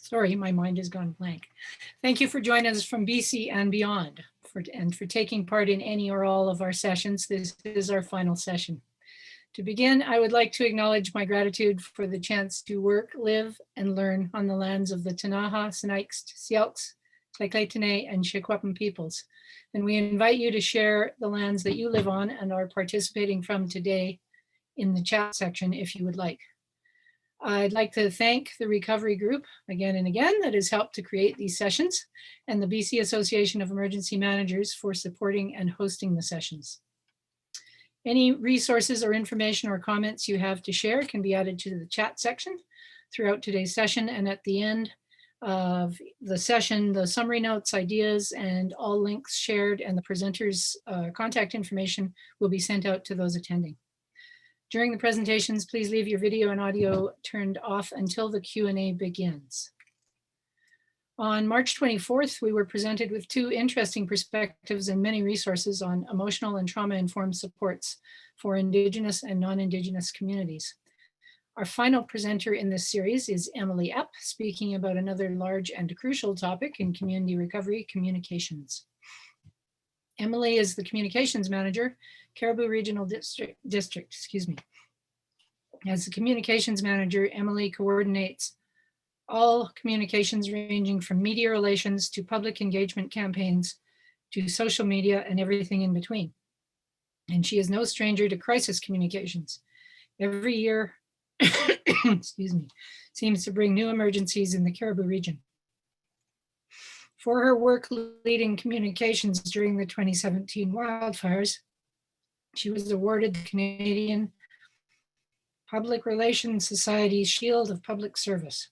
Sorry, my mind has gone blank. Thank you for joining us from BC and beyond and for taking part in any or all of our sessions. This is our final session. To begin, I would like to acknowledge my gratitude for the chance to work, live, and learn on the lands of the Ktunaxa, Sinixt, Sielks, Tlaikletene, and Secwepemc peoples. And we invite you to share the lands that you live on and are participating from today in the chat section if you would like. I'd like to thank the recovery group again and again that has helped to create these sessions, and the BC Association of Emergency Managers for supporting and hosting the sessions. Any resources or information or comments you have to share can be added to the chat section throughout today's session, and at the end of the session, the summary notes, ideas, and all links shared and the presenters' contact information will be sent out to those attending. During the presentations, please leave your video and audio turned off until the Q&A begins. On March 24th, we were presented with two interesting perspectives and many resources on emotional and trauma-informed supports for Indigenous and non-Indigenous communities. Our final presenter in this series is Emily Epp, speaking about another large and crucial topic in community recovery, communications. Emily is the communications manager, Cariboo Regional District. As the communications manager, Emily coordinates all communications ranging from media relations to public engagement campaigns to social media and everything in between. And she is no stranger to crisis communications. Every year, excuse me, seems to bring new emergencies in the Cariboo region. For her work leading communications during the 2017 wildfires, she was awarded the Canadian Public Relations Society's Shield of Public Service.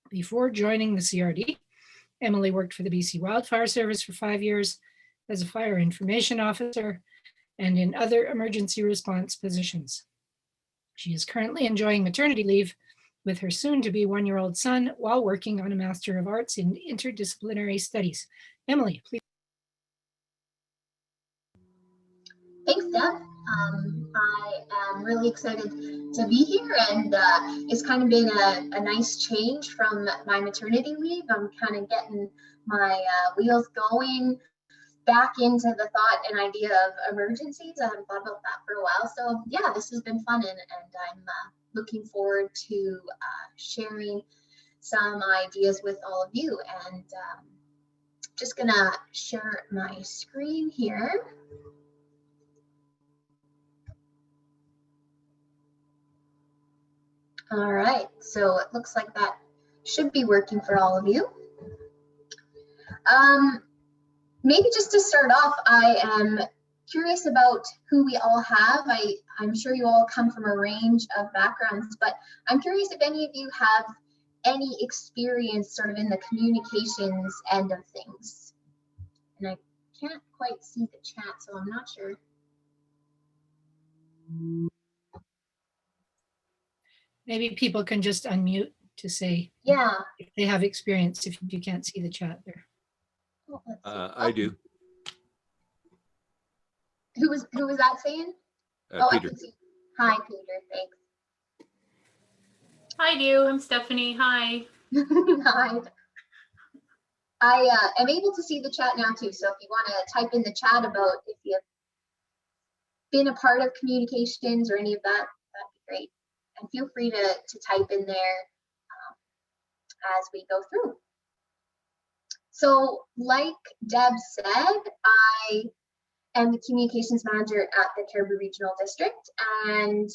Before joining the CRD, Emily worked for the BC Wildfire Service for 5 years as a fire information officer and in other emergency response positions. She is currently enjoying maternity leave with her soon-to-be one-year-old son while working on a Master of Arts in Interdisciplinary Studies. Emily, please. Thanks, Deb. I am really excited to be here, and it's kind of been a nice change from my maternity leave. I'm kind of getting my wheels going back into the thought and idea of emergencies. I haven't thought about that for a while. So yeah, this has been fun, and I'm looking forward to sharing some ideas with all of you. And just gonna share my screen here. All right, so it looks like that should be working for all of you. Maybe just to start off, I am curious about who we all have. I'm sure you all come from a range of backgrounds, but I'm curious if any of you have any experience sort of in the communications end of things. And I can't quite see the chat, so I'm not sure. Maybe people can just unmute to say if they have experience, if you can't see the chat there. I do. Who was that saying? Peter. I can see. Hi, Peter. Thanks. I do. I'm Stephanie. Hi. Hi. I am able to see the chat now too. So if you want to type in the chat about if you've been a part of communications or any of that, that'd be great. And feel free to type in there as we go through. So like Deb said, I am the communications manager at the Cariboo Regional District, and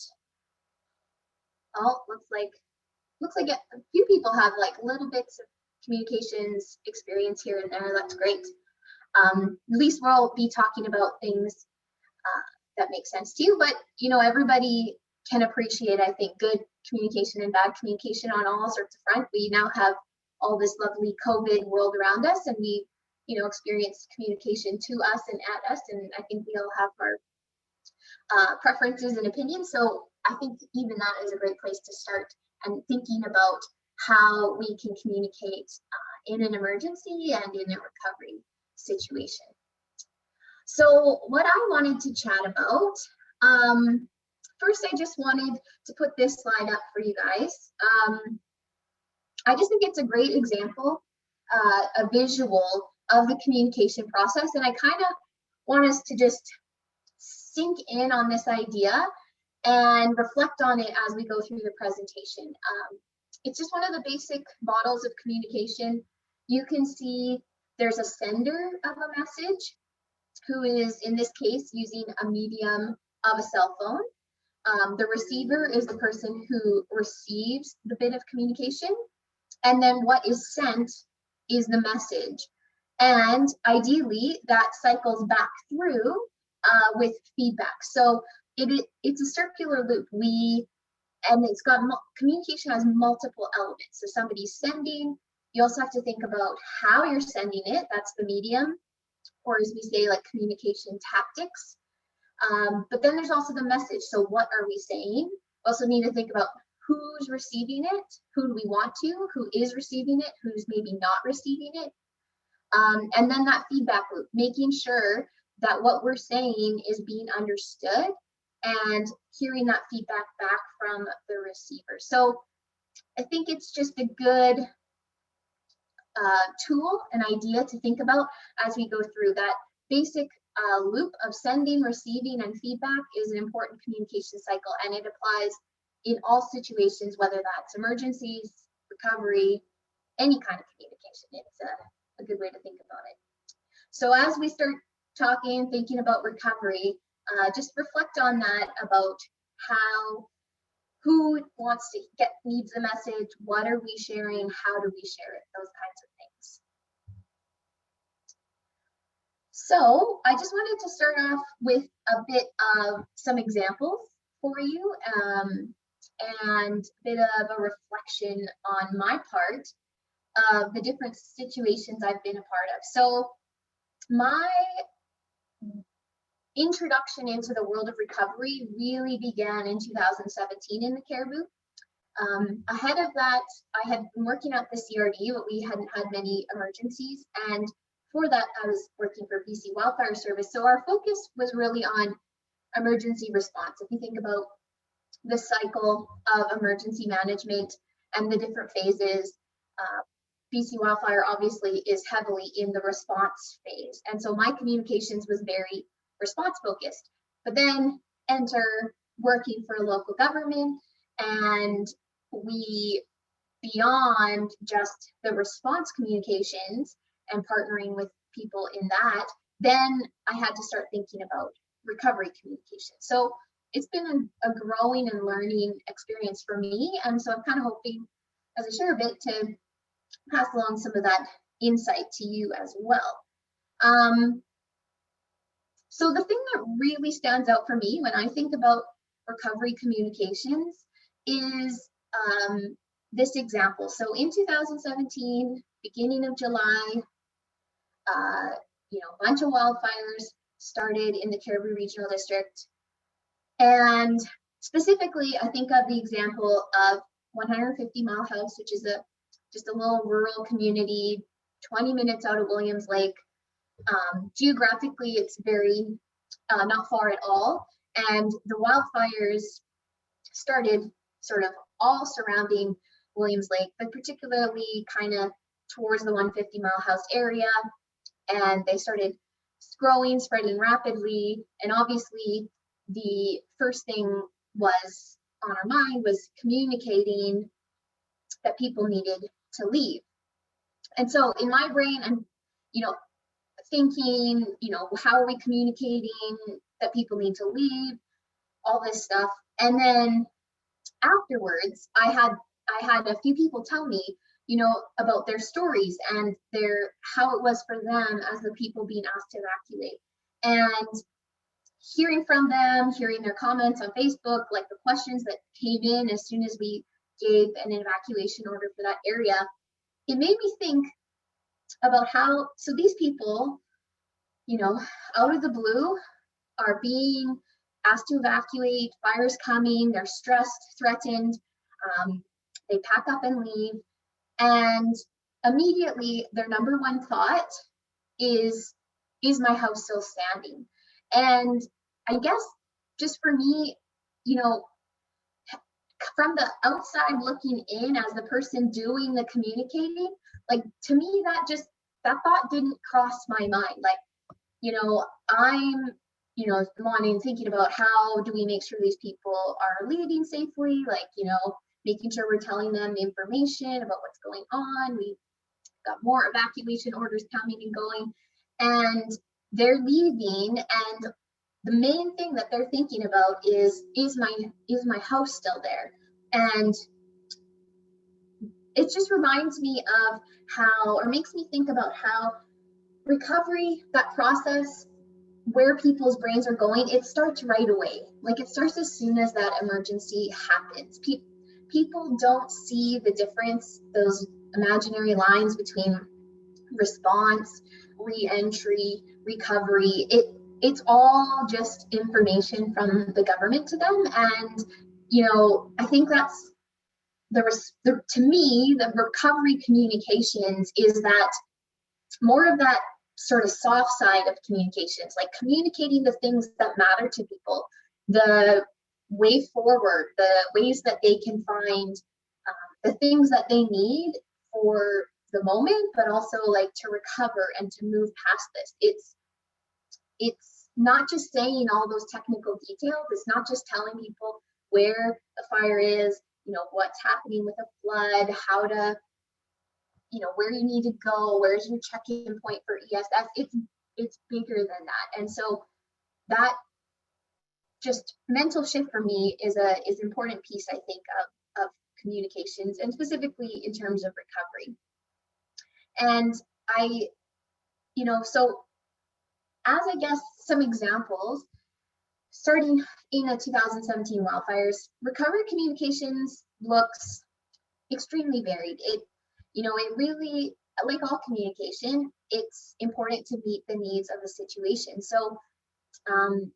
looks like a few people have like little bits of communications experience here and there. That's great. At least we'll be talking about things that make sense to you, but you know, everybody can appreciate, I think, good communication and bad communication on all sorts of fronts. We now have all this lovely COVID world around us, and we, you know, experience communication to us and at us, and I think we all have our preferences and opinions. So I think even that is a great place to start, and thinking about how we can communicate in an emergency and in a recovery situation. So what I wanted to chat about, first I just wanted to put this slide up for you guys. I just think it's a great example, a visual of the communication process. And I kind of want us to just sink in on this idea and reflect on it as we go through the presentation. It's just one of the basic models of communication. You can see there's a sender of a message who is, in this case, using a medium of a cell phone. The receiver is the person who receives the bit of communication. And then what is sent is the message. And ideally, that cycles back through with feedback. So it's a circular loop. And it's got communication has multiple elements. So somebody's sending. You also have to think about how you're sending it. That's the medium, or as we say, like communication tactics. But then there's also the message. So what are we saying? We also need to think about who's receiving it, who do we want to, who is receiving it, who's maybe not receiving it. And then that feedback loop, making sure that what we're saying is being understood and hearing that feedback back from the receiver. So I think it's just a good tool, an idea to think about as we go through that basic loop of sending, receiving, and feedback is an important communication cycle, and it applies in all situations, whether that's emergencies, recovery, any kind of communication. It's a good way to think about it. So as we start talking, thinking about recovery, just reflect on that, about who wants to needs the message, what are we sharing, how do we share it, those kinds of things. So I just wanted to start off with a bit of some examples for you, and a bit of a reflection on my part of the different situations I've been a part of. So my introduction into the world of recovery really began in 2017 in the Cariboo. Ahead of that, I had been working at the CRD, but we hadn't had many emergencies. And for that, I was working for BC Wildfire Service. So our focus was really on emergency response. If you think about the cycle of emergency management and the different phases, BC Wildfire obviously is heavily in the response phase. And so my communications was very response focused. But then enter working for a local government, and we, beyond just the response communications and partnering with people in that, then I had to start thinking about recovery communication. So it's been a growing and learning experience for me. And so I'm kind of hoping, as I share a bit, to pass along some of that insight to you as well. So the thing that really stands out for me when I think about recovery communications is this example. So in 2017, beginning of July, a bunch of wildfires started in the Cariboo Regional District. And specifically, I think of the example of 150 Mile House, which is just a little rural community, 20 minutes out of Williams Lake. Geographically, it's very not far at all. And the wildfires started sort of all surrounding Williams Lake, but particularly kind of towards the 150 Mile House area. And they started growing, spreading rapidly. And obviously, the first thing was on our mind was communicating that people needed to leave. And so in my brain, I'm, thinking, how are we communicating that people need to leave, all this stuff. And then afterwards, I had a few people tell me, about their stories and how it was for them as the people being asked to evacuate. And hearing from them, hearing their comments on Facebook, like the questions that came in as soon as we gave an evacuation order for that area, it made me think about how, so these people, out of the blue are being asked to evacuate, fire's coming, they're stressed, threatened, they pack up and leave. And immediately their number one thought is my house still standing? And I guess just for me, from the outside looking in as the person doing the communicating, like to me, that thought didn't cross my mind. Like, I'm, wanting, thinking about how do we make sure these people are leaving safely, like, making sure we're telling them the information about what's going on. We got more evacuation orders coming and going, and they're leaving, and the main thing that they're thinking about is my house still there? And it just reminds me of how, or makes me think about how recovery, that process, where people's brains are going, it starts right away. Like it starts as soon as that emergency happens. People don't see the difference, those imaginary lines between response, re-entry, recovery. It's all just information from the government to them. And, I think that's to me, the recovery communications is that more of that sort of soft side of communications, like communicating the things that matter to people, the way forward, the ways that they can find the things that they need for the moment, but also like to recover and to move past this. It's not just saying all those technical details. It's not just telling people where the fire is, what's happening with a flood, how to, where you need to go, where's your check-in point for ESS. It's bigger than that. And so that just mental shift for me is an important piece, I think, of communications, and specifically in terms of recovery. And so as I guess some examples, starting in the 2017 wildfires, recovery communications looks extremely varied. It really, like all communication, it's important to meet the needs of the situation. So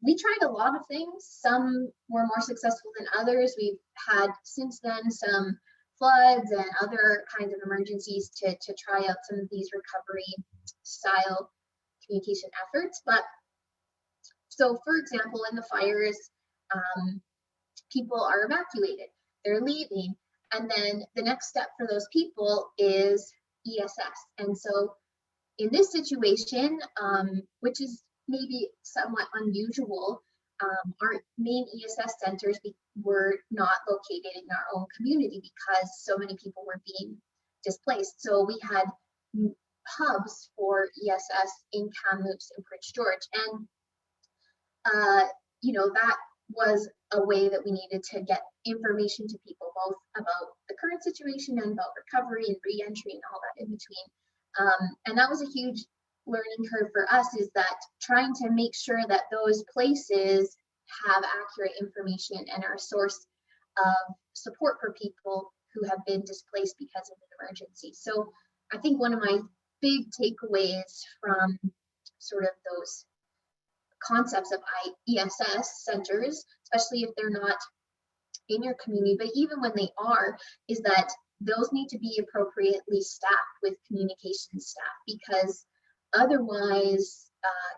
we tried a lot of things. Some were more successful than others. We've had since then some floods and other kinds of emergencies to try out some of these recovery style communication efforts. But so, for example, in the fires, people are evacuated, they're leaving, and then the next step for those people is ESS. And so in this situation, which is maybe somewhat unusual, our main ESS centers were not located in our own community because so many people were being displaced. So we had hubs for ESS in Kamloops and Prince George. And, that was a way that we needed to get information to people, both about the current situation and about recovery and re-entry and all that in between. And that was a huge learning curve for us, is that trying to make sure that those places have accurate information and are a source of support for people who have been displaced because of an emergency. So I think one of my big takeaways from sort of those concepts of ESS centers, especially if they're not in your community, but even when they are, is that those need to be appropriately staffed with communication staff, because otherwise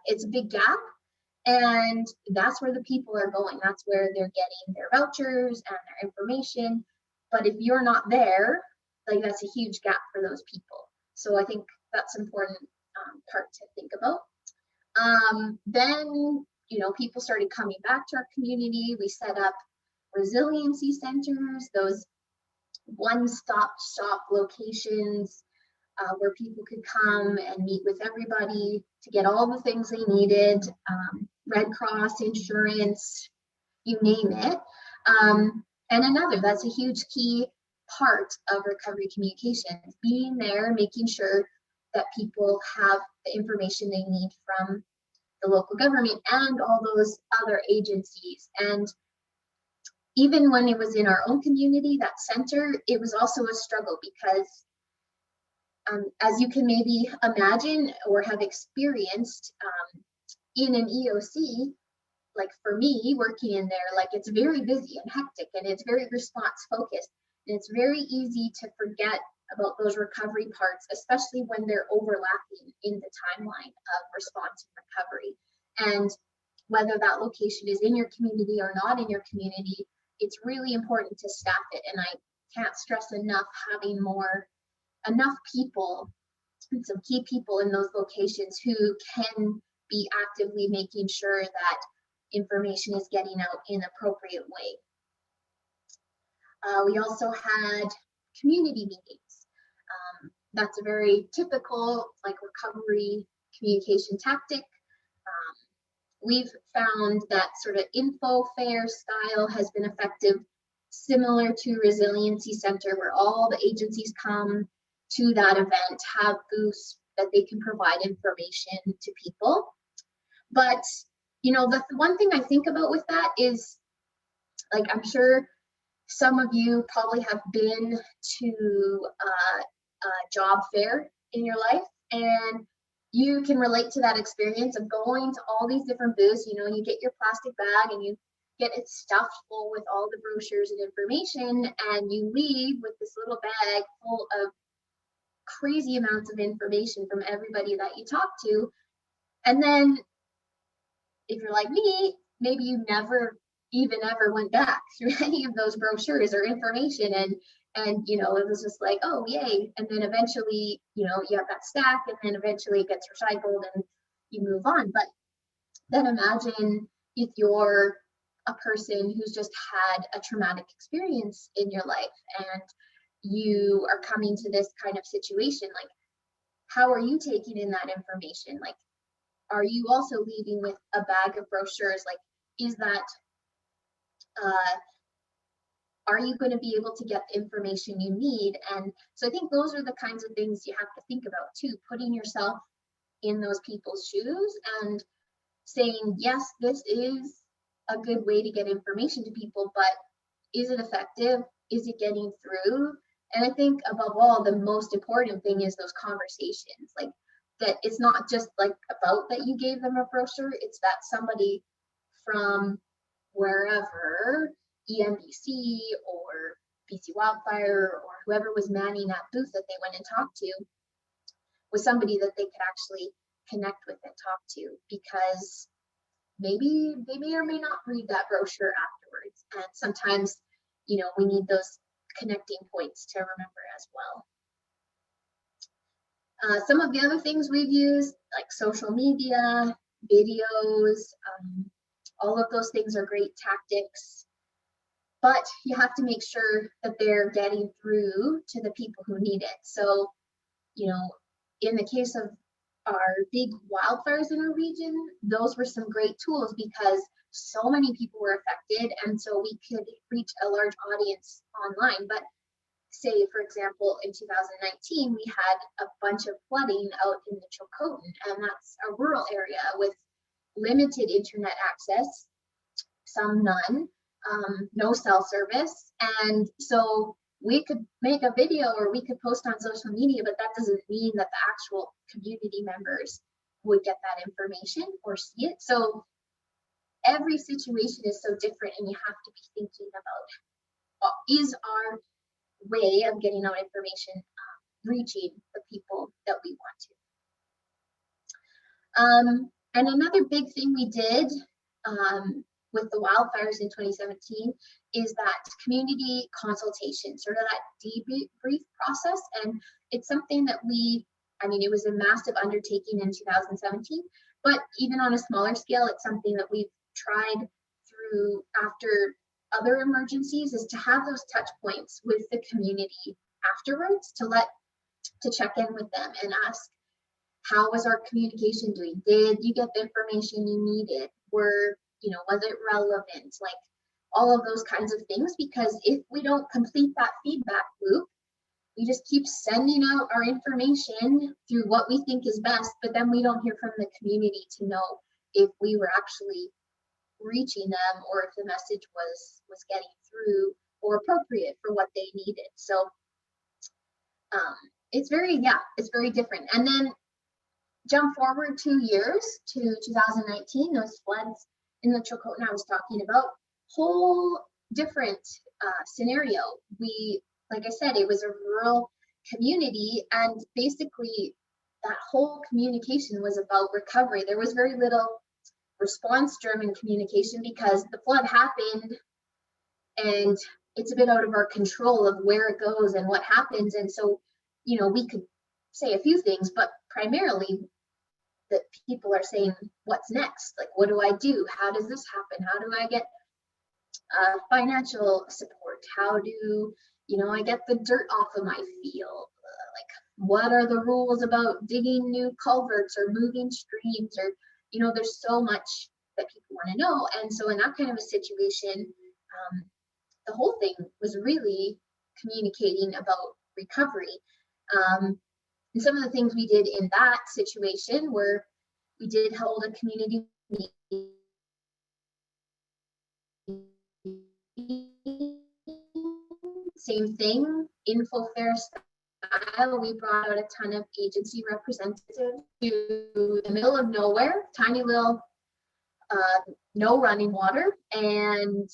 it's a big gap, and that's where the people are going. That's where they're getting their vouchers and their information. But if you're not there, like, that's a huge gap for those people. So I think that's an important part to think about. Then, people started coming back to our community. We set up resiliency centers, those one-stop shop locations where people could come and meet with everybody to get all the things they needed, Red Cross, insurance, you name it. And that's a huge key part of recovery communications, being there, making sure that people have the information they need from the local government and all those other agencies. And even when it was in our own community, that center, it was also a struggle because as you can maybe imagine or have experienced in an EOC, like for me working in there, like it's very busy and hectic and it's very response focused. And it's very easy to forget about those recovery parts, especially when they're overlapping in the timeline of response and recovery. And whether that location is in your community or not in your community, it's really important to staff it. And I can't stress enough having enough people and some key people in those locations who can be actively making sure that information is getting out in an appropriate way. We also had community meetings. That's a very typical like recovery communication tactic. We've found that sort of info fair style has been effective, similar to Resiliency Center, where all the agencies come to that event, have booths that they can provide information to people. But, you know, the one thing I think about with that is, like, I'm sure some of you probably have been to a job fair in your life, and you can relate to that experience of going to all these different booths. You know, you get your plastic bag and you get it stuffed full with all the brochures and information, and you leave with this little bag full of crazy amounts of information from everybody that you talk to. And then if you're like me, maybe you never even ever went back through any of those brochures or information, and you know, it was just like, oh yay, and then eventually, you know, you have that stack, and then eventually it gets recycled and you move on. But then imagine if you're a person who's just had a traumatic experience in your life and you are coming to this kind of situation. Like, how are you taking in that information? Like, are you also leaving with a bag of brochures? Like, is that are you going to be able to get the information you need? And so I think those are the kinds of things you have to think about too, putting yourself in those people's shoes and saying, yes, this is a good way to get information to people, but is it effective? Is it getting through? And I think above all, the most important thing is those conversations, like that it's not just like about that you gave them a brochure, it's that somebody from wherever, ENBC or BC Wildfire or whoever was manning that booth that they went and talked to, was somebody that they could actually connect with and talk to, because maybe they may or may not read that brochure afterwards. And sometimes, you know, we need those connecting points to remember as well. Some of the other things we've used, like social media, videos, all of those things are great tactics, but you have to make sure that they're getting through to the people who need it. So, you know, in the case of our big wildfires in our region, those were some great tools because so many people were affected, and so we could reach a large audience online. But say, for example, in 2019, we had a bunch of flooding out in the Chilcotin, and that's a rural area with limited internet access, some none, no cell service. And so we could make a video or we could post on social media, but that doesn't mean that the actual community members would get that information or see it. So every situation is so different, and you have to be thinking about, is our way of getting out information reaching the people that we want to. And another big thing we did with the wildfires in 2017 is that community consultation, sort of that debrief process. And it's something that I mean, it was a massive undertaking in 2017, but even on a smaller scale, it's something that we've tried through after other emergencies, is to have those touch points with the community afterwards, to check in with them and ask, how was our communication doing? Did you get the information you needed? Was it relevant? Like all of those kinds of things, because if we don't complete that feedback loop, we just keep sending out our information through what we think is best, but then we don't hear from the community to know if we were actually reaching them or if the message was getting through or appropriate for what they needed. So it's very different. And then jump forward 2 years to 2019, those floods in the Chilcotin I was talking about, whole different scenario. Like I said, it was a rural community, and basically that whole communication was about recovery. There was very little response-driven communication because the flood happened and it's a bit out of our control of where it goes and what happens. And so, we could say a few things, but primarily that people are saying, what's next? Like, what do I do? How does this happen? How do I get financial support? How do, I get the dirt off of my field? Like, what are the rules about digging new culverts or moving streams? Or, there's so much that people want to know. And so in that kind of a situation, the whole thing was really communicating about recovery. And some of the things we did in that situation were we did hold a community meeting. Same thing, info fair style. We brought out a ton of agency representatives to the middle of nowhere, tiny little, no running water. And,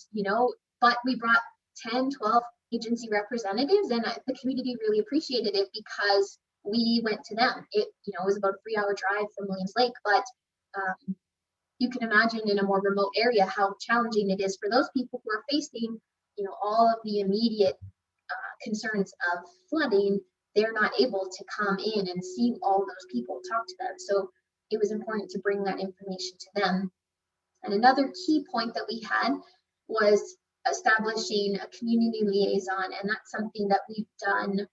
but we brought 10, 12 agency representatives, and the community really appreciated it because we went to them. It, was about a 3-hour drive from Williams Lake, but you can imagine in a more remote area how challenging it is for those people who are facing, all of the immediate concerns of flooding. They're not able to come in and see all those people, talk to them. So it was important to bring that information to them. And another key point that we had was establishing a community liaison, and that's something that we've done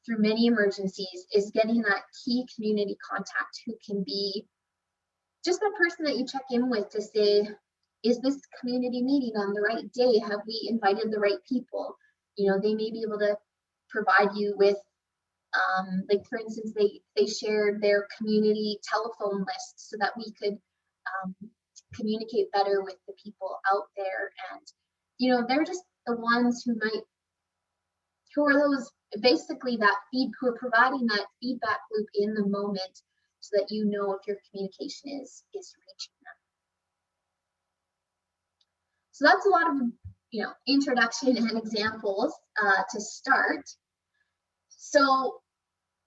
through many emergencies, is getting that key community contact who can be just that person that you check in with to say, is this community meeting on the right day? Have we invited the right people? They may be able to provide you with, like for instance, they shared their community telephone list so that we could communicate better with the people out there. And, they're just the ones who are those, basically who are providing that feedback loop in the moment so that if your communication is reaching them. So that's a lot of, introduction and examples to start. So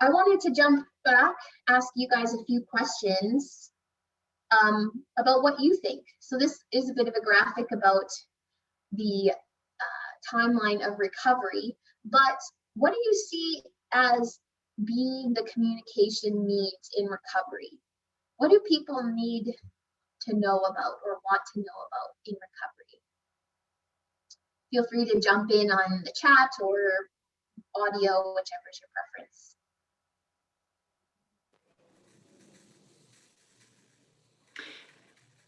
I wanted to jump back, ask you guys a few questions about what you think. So this is a bit of a graphic about the timeline of recovery, but what do you see as being the communication needs in recovery? What do people need to know about or want to know about in recovery? Feel free to jump in on the chat or audio, whichever is your preference.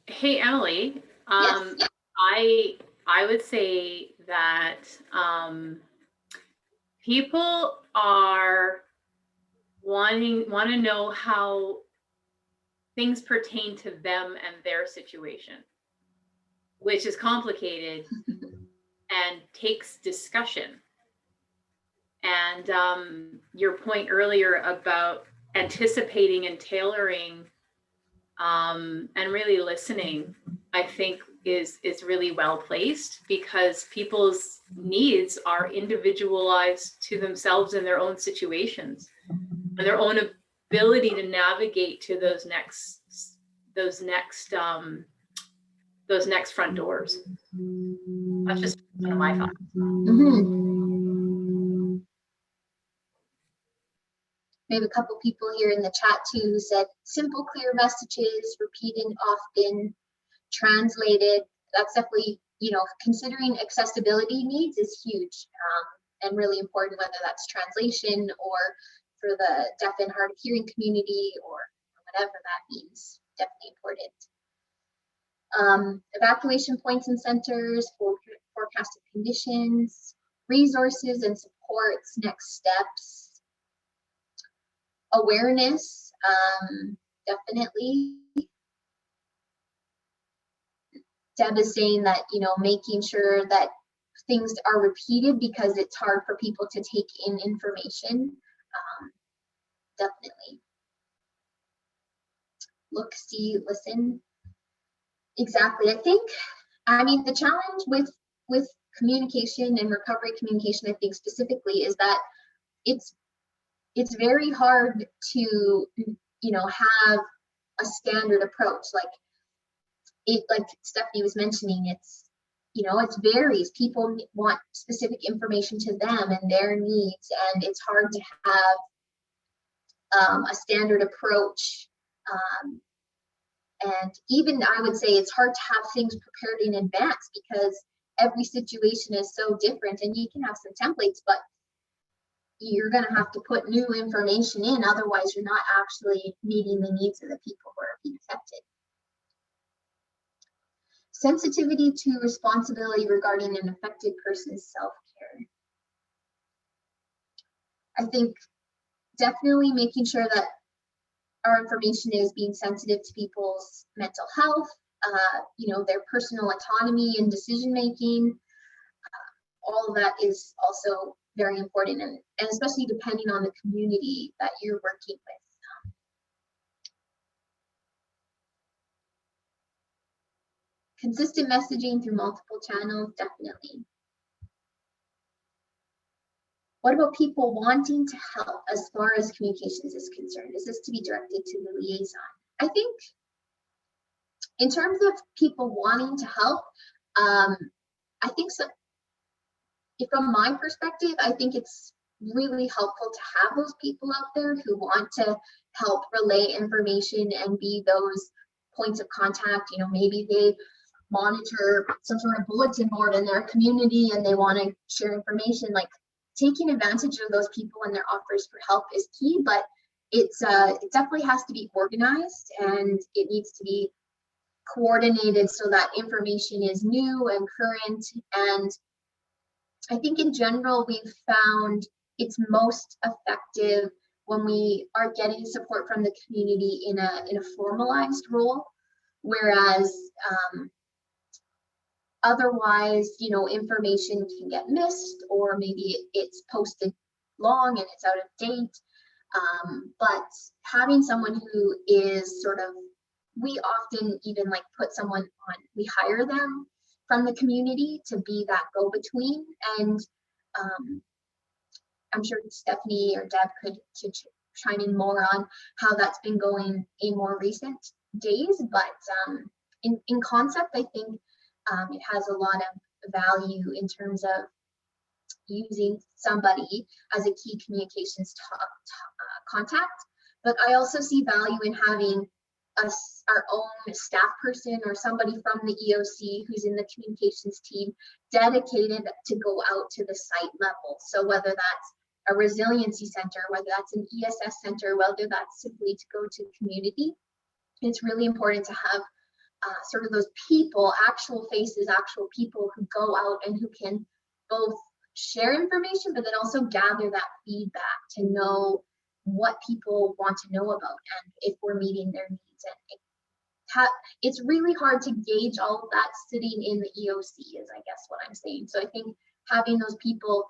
Hey, Ellie. Yes. I would say that people are want to know how things pertain to them and their situation, which is complicated and takes discussion. And your point earlier about anticipating and tailoring and really listening, I think is really well placed, because people's needs are individualized to themselves and their own situations and their own ability to navigate to those next front doors. That's just one of my thoughts. Mm-hmm. We have a couple people here in the chat too who said simple, clear messages, repeating often, translated. That's definitely, considering accessibility needs is huge and really important, whether that's translation or for the deaf and hard of hearing community or whatever that means. Definitely important. Evacuation points and centers for forecasted conditions, resources and supports, next steps, awareness, definitely. Deb is saying that, making sure that things are repeated because it's hard for people to take in information. Definitely. Look, see, listen. Exactly. The challenge with communication and recovery communication, I think specifically, is that it's very hard to, have a standard approach. Like Stephanie was mentioning, it's, it varies. People want specific information to them and their needs, and it's hard to have a standard approach. And even I would say it's hard to have things prepared in advance because every situation is so different, and you can have some templates, but you're going to have to put new information in. Otherwise, you're not actually meeting the needs of the people who are being affected. Sensitivity to responsibility regarding an affected person's self-care. I think definitely making sure that our information is being sensitive to people's mental health, their personal autonomy and decision-making. All of that is also very important, and especially depending on the community that you're working with. Consistent messaging through multiple channels, definitely. What about people wanting to help as far as communications is concerned? Is this to be directed to the liaison? I think in terms of people wanting to help, I think so. From my perspective, I think it's really helpful to have those people out there who want to help relay information and be those points of contact. Maybe they monitor some sort of bulletin board in their community and they want to share information. Like, taking advantage of those people and their offers for help is key, but it definitely has to be organized, and it needs to be coordinated so that information is new and current. And I think in general, we've found it's most effective when we are getting support from the community in a formalized role, whereas otherwise, information can get missed, or maybe it's posted long and it's out of date. But having someone who is we often even put someone on, we hire them from the community to be that go-between. And I'm sure Stephanie or Deb could chime in more on how that's been going in more recent days. But in concept, I think it has a lot of value in terms of using somebody as a key communications contact. But I also see value in having our own staff person or somebody from the EOC who's in the communications team dedicated to go out to the site level. So whether that's a resiliency center, whether that's an ESS center, whether that's simply to go to community, it's really important to have those people, actual faces, actual people who go out and who can both share information, but then also gather that feedback to know what people want to know about and if we're meeting their needs. And it's really hard to gauge all of that sitting in the EOC, is I guess what I'm saying. So I think having those people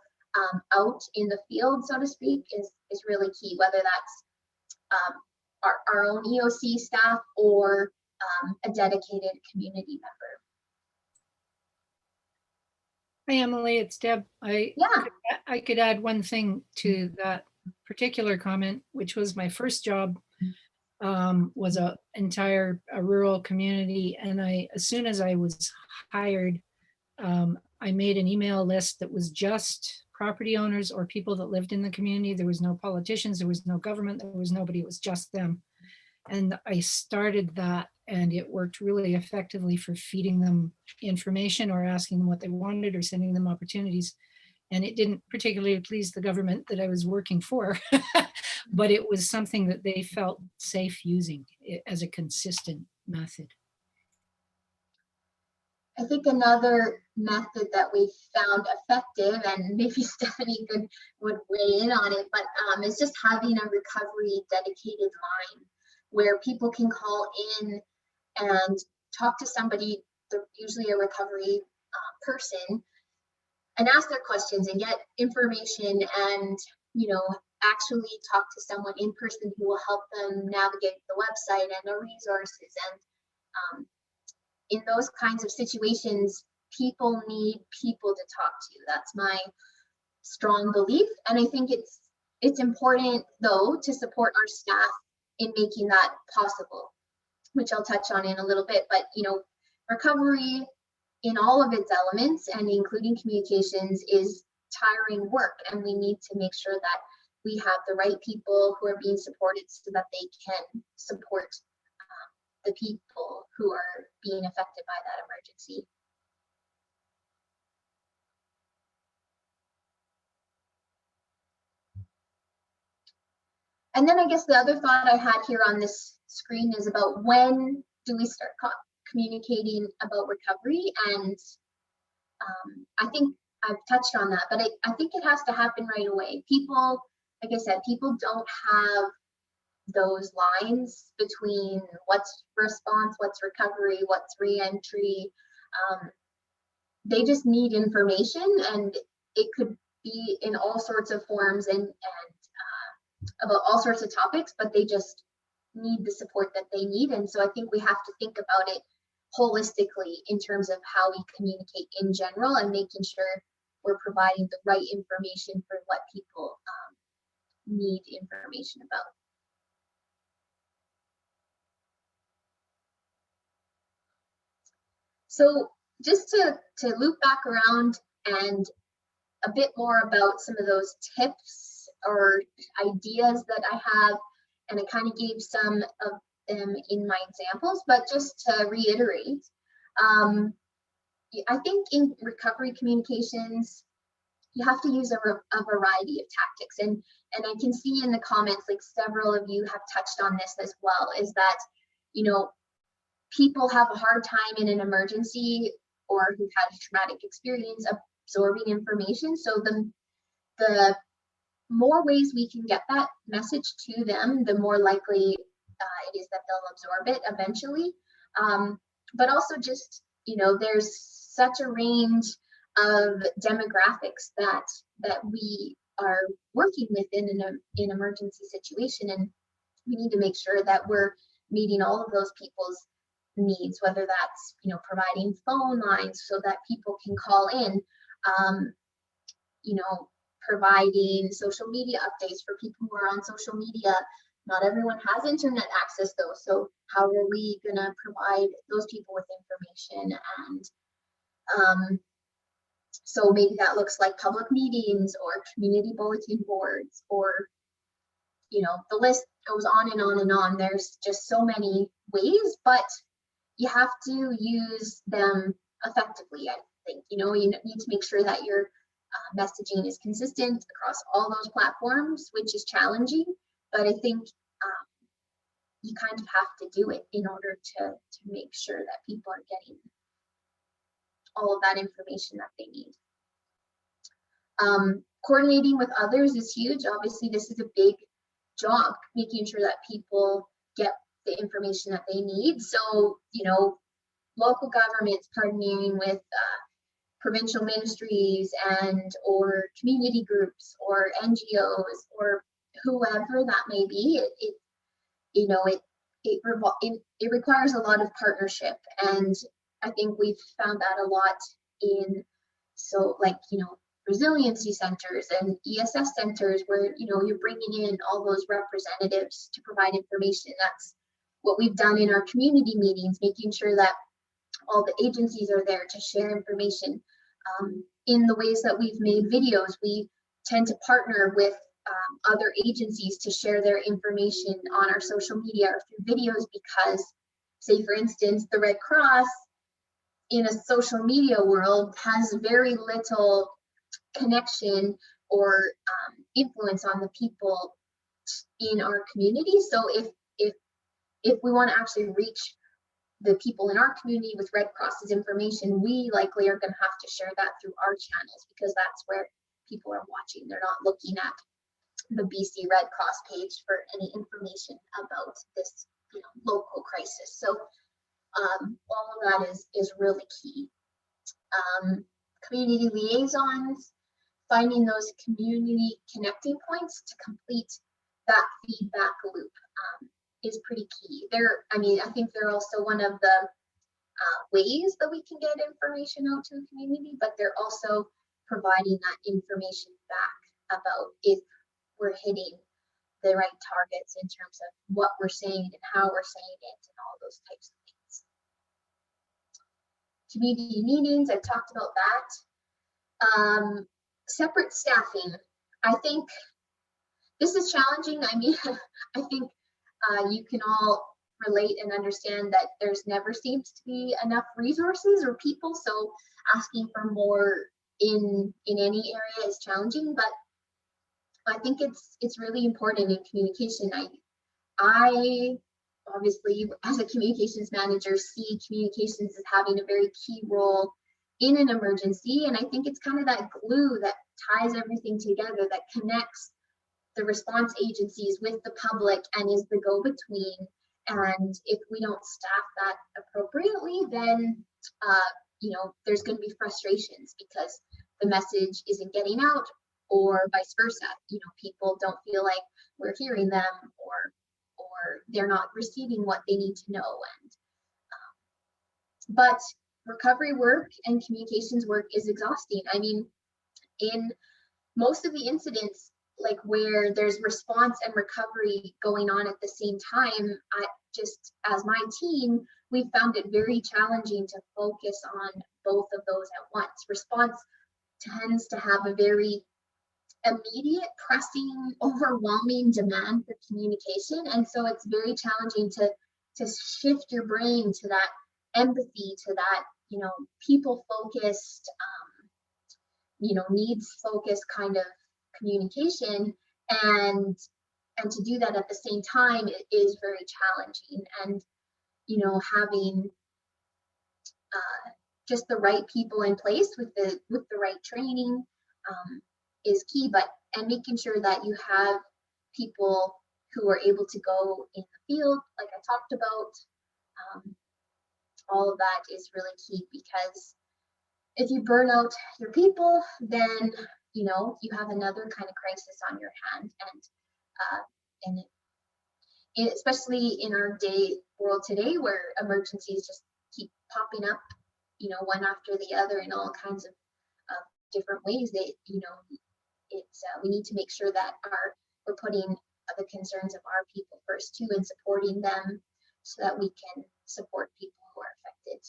out in the field, so to speak, is really key, whether that's our own EOC staff or a dedicated community member. Hi, Emily, it's Deb. I could add one thing to that particular comment, which was my first job was a rural community. And as soon as I was hired, I made an email list that was just property owners or people that lived in the community. There was no politicians, there was no government, there was nobody, it was just them. And I started that, and it worked really effectively for feeding them information or asking them what they wanted or sending them opportunities. And it didn't particularly please the government that I was working for, but it was something that they felt safe using as a consistent method. I think another method that we found effective, and maybe Stephanie would weigh in on it, but is just having a recovery dedicated line where people can call in and talk to somebody, usually a recovery person, and ask their questions and get information and, actually talk to someone in person who will help them navigate the website and the resources. And in those kinds of situations, people need people to talk to. That's my strong belief. And I think it's important, though, to support our staff in making that possible, which I'll touch on in a little bit. But, recovery in all of its elements and including communications is tiring work, and we need to make sure that we have the right people who are being supported so that they can support the people who are being affected by that emergency. And then I guess the other thought I had here on this screen is about when do we start communicating about recovery? And I think I've touched on that, but I think it has to happen right away. People, like I said, people don't have those lines between what's response, what's recovery, what's reentry. They just need information, and it could be in all sorts of forms and about all sorts of topics, but they just need the support that they need. And so I think we have to think about it holistically in terms of how we communicate in general and making sure we're providing the right information for what people need information about. So just to loop back around and a bit more about some of those tips or ideas that I have, and I kind of gave some of them in my examples, but just to reiterate, I think in recovery communications, you have to use a variety of tactics. And I can see in the comments, like several of you have touched on this as well, is that, you know, people have a hard time in an emergency or who've had a traumatic experience absorbing information. So the more ways we can get that message to them, the more likely it is that they'll absorb it eventually. But also just, you know, there's such a range of demographics that we are working with in an emergency situation, and we need to make sure that we're meeting all of those people's needs, whether that's, you know, providing phone lines so that people can call in, you know, providing social media updates for people who are on social media. Not everyone has internet access though, so how are we gonna provide those people with information? And so maybe that looks like public meetings or community bulletin boards, or, you know, the list goes on and on and on. There's just so many ways, but you have to use them effectively. I think, you know, you need to make sure that your messaging is consistent across all those platforms, which is challenging, but I think you kind of have to do it in order to make sure that people are getting all of that information that they need. Coordinating with others is huge. Obviously, this is a big job, making sure that people get the information that they need. So, you know, local governments partnering with provincial ministries and or community groups or NGOs or whoever that may be, it requires a lot of partnership, and I think we've found that a lot in, so like, you know, resiliency centers and ESS centers where, you know, you're bringing in all those representatives to provide information. That's what we've done in our community meetings, making sure that all the agencies are there to share information. In the ways that we've made videos, we tend to partner with other agencies to share their information on our social media or through videos, because, say for instance, the Red Cross in a social media world has very little connection or influence on the people in our community. So if we want to actually reach the people in our community with Red Cross's information, we likely are going to have to share that through our channels, because that's where people are watching. They're not looking at the BC Red Cross page for any information about this, you know, local crisis. So all of that is really key. Community liaisons, finding those community connecting points to complete that feedback loop is pretty key. I think they're also one of the ways that we can get information out to the community, but they're also providing that information back about if we're hitting the right targets in terms of what we're saying and how we're saying it and all those types of things. community meetings, I've talked about that. Separate staffing. I think this is challenging. I mean, I think you can all relate and understand that there's never seems to be enough resources or people. So asking for more in any area is challenging, but I think it's really important in communication. I obviously, as a communications manager, see communications as having a very key role in an emergency. And I think it's kind of that glue that ties everything together, that connects the response agencies with the public and is the go-between. And if we don't staff that appropriately, then there's going to be frustrations because the message isn't getting out, or vice versa. People don't feel like we're hearing them, or they're not receiving what they need to know. But recovery work and communications work is exhausting. I mean, in most of the incidents, like where there's response and recovery going on at the same time, as my team, we found it very challenging to focus on both of those at once. Response tends to have a very immediate, pressing, overwhelming demand for communication. And so it's very challenging to shift your brain to that empathy, to that, people focused, needs focused kind of communication. And to do that at the same time, it is very challenging. And, having just the right people in place with the right training is key, and making sure that you have people who are able to go in the field, like I talked about. All of that is really key, because if you burn out your people, then you have another kind of crisis on your hand. And especially in our world today, where emergencies just keep popping up, one after the other in all kinds of different ways. We need to make sure that we're putting the concerns of our people first too, and supporting them so that we can support people who are affected.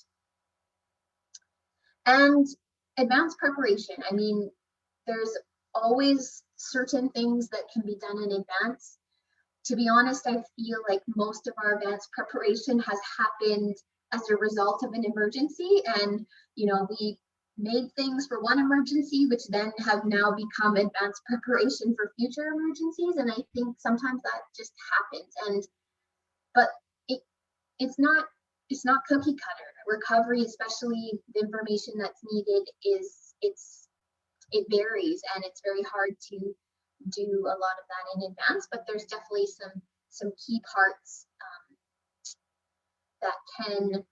And advanced preparation. I mean, there's always certain things that can be done in advance. To be honest, I feel like most of our advanced preparation has happened as a result of an emergency. And, we made things for one emergency, which then have now become advanced preparation for future emergencies. And I think sometimes that just happens. But it's not cookie cutter. Recovery, especially the information that's needed, it varies, and it's very hard to do a lot of that in advance. But there's definitely some key parts that can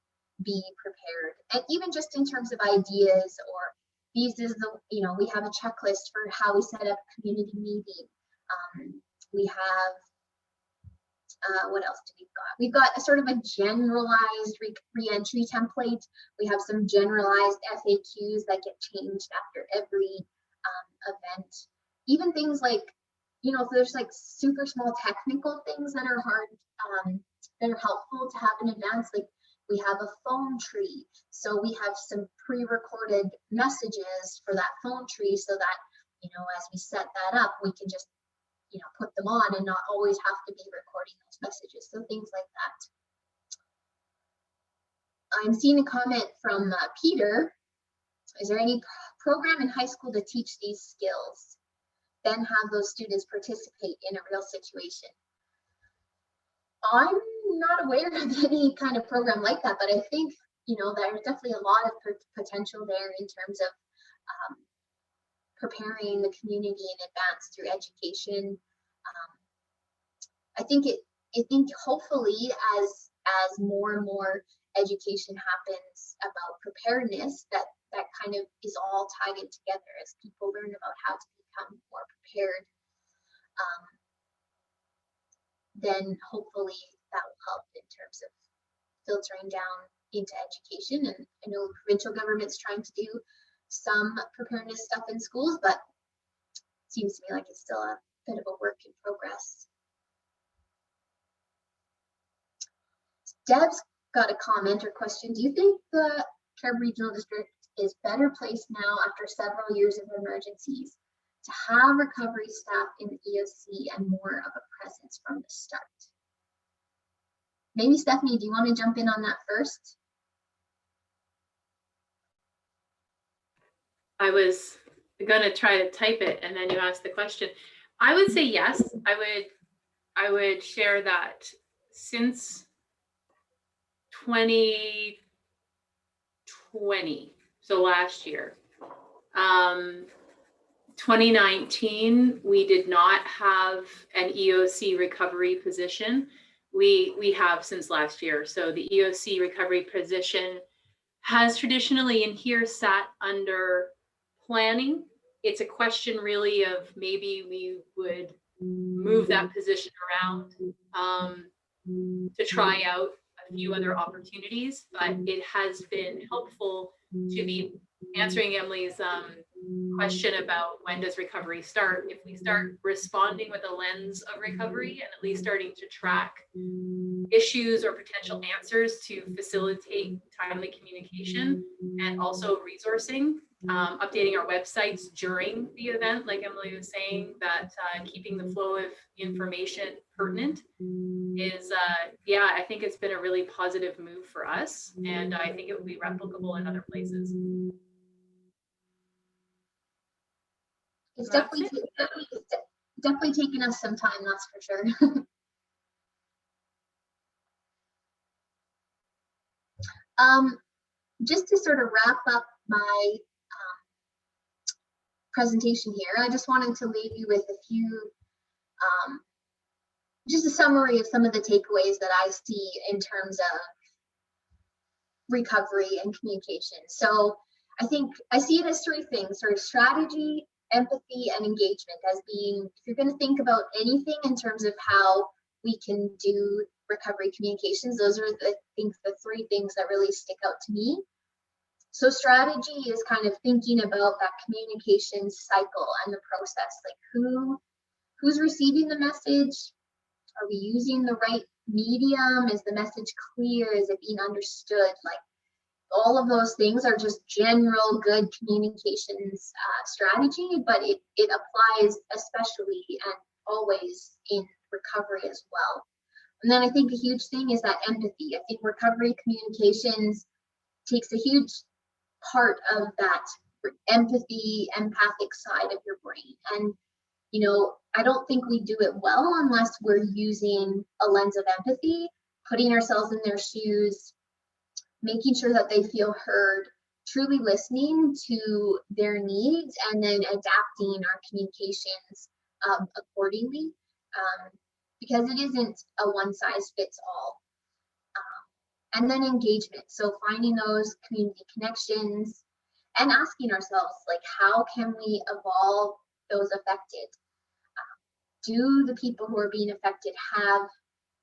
be prepared, and even just in terms of ideas, or we have a checklist for how we set up a community meeting. We have what else do we've got? We've got a sort of a generalized re-entry template. We have some generalized FAQs that get changed after every event. Even things like, if there's like super small technical things that are hard, that are helpful to have in advance, like we have a phone tree. So we have some pre-recorded messages for that phone tree, so that, as we set that up, we can just put them on and not always have to be recording those messages. So things like that. I'm seeing a comment from Peter. Is there any program in high school to teach these skills, then have those students participate in a real situation? I'm not aware of any kind of program like that, but I think, there's definitely a lot of potential there in terms of preparing the community in advance through education. I think hopefully as more and more education happens about preparedness, that kind of is all tied in together as people learn about how to become more prepared. Then hopefully that will help in terms of filtering down into education. And I know the provincial government's trying to do some preparedness stuff in schools, but it seems to me like it's still a bit of a work in progress. Deb's got a comment or question. Do you think the Care Regional District is better placed now after several years of emergencies to have recovery staff in the EOC and more of a presence from the start. Maybe Stephanie, do you want to jump in on that first? I was gonna try to type it and then you asked the question. I would say yes. I would share that since 2020, so last year, 2019, we did not have an EOC recovery position. We have since last year. So the EOC recovery position has traditionally in here sat under planning. It's a question really of maybe we would move that position around to try out a few other opportunities, but it has been helpful to be answering Emily's question about when does recovery start. If we start responding with a lens of recovery and at least starting to track issues or potential answers to facilitate timely communication and also resourcing, updating our websites during the event, like Emily was saying, that keeping the flow of information pertinent is, yeah, I think it's been a really positive move for us, and I think it will be replicable in other places. It's That's definitely taken us some time, that's for sure. Just to sort of wrap up my presentation here, I just wanted to leave you with a few, just a summary of some of the takeaways that I see in terms of recovery and communication. So I think I see it as three things: sort of strategy, empathy, and engagement as being, if you're going to think about anything in terms of how we can do recovery communications, those are the three things that really stick out to me. So strategy is kind of thinking about that communication cycle and the process, like who's receiving the message? Are we using the right medium? Is the message clear? Is it being understood? Like, all of those things are just general good communications strategy, but it applies especially and always in recovery as well. And then I think a huge thing is that empathy. I think recovery communications takes a huge part of that empathy, empathic side of your brain. And, you know, I don't think we do it well unless we're using a lens of empathy, putting ourselves in their shoes, making sure that they feel heard, truly listening to their needs, and then adapting our communications accordingly, because it isn't a one-size-fits-all. And then engagement, so finding those community connections and asking ourselves, like, how can we evolve those affected? Do the people who are being affected have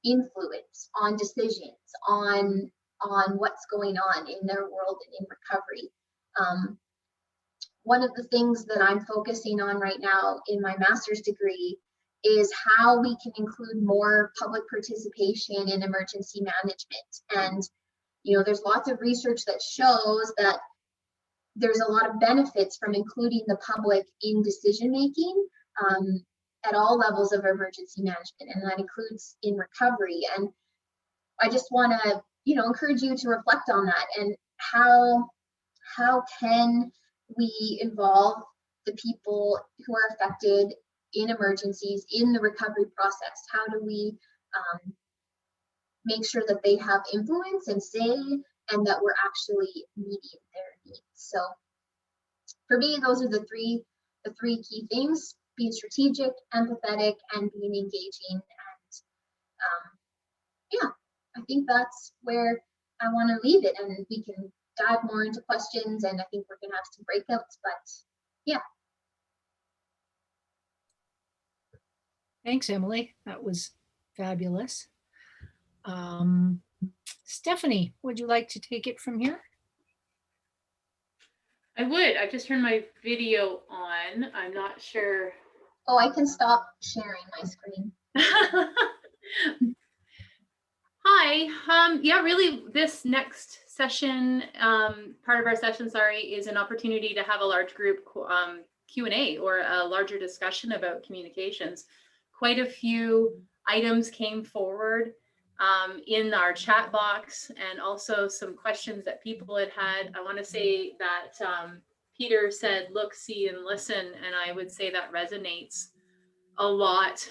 influence on decisions, on what's going on in their world and in recovery? One of the things that I'm focusing on right now in my master's degree is how we can include more public participation in emergency management. And, you know, there's lots of research that shows that there's a lot of benefits from including the public in decision-making at all levels of emergency management, and that includes in recovery. And I just want to, you know, encourage you to reflect on that, and how can we involve the people who are affected in emergencies in the recovery process? How do we make sure that they have influence and say, and that we're actually meeting their needs? So for me, those are the three key things: being strategic, empathetic, and being engaging. And yeah, I think that's where I want to leave it, and we can dive more into questions, and I think we're gonna have some breakouts, but yeah. Thanks, Emily. That was fabulous. Stephanie, would you like to take it from here? I would. I've just turned my video on. I'm not sure. Oh, I can stop sharing my screen. Hi. Yeah, really, this next session, part of our session, sorry, is an opportunity to have a large group Q&A or a larger discussion about communications. Quite a few items came forward in our chat box, and also some questions that people had had. I want to say that Peter said, look, see, and listen, and I would say that resonates a lot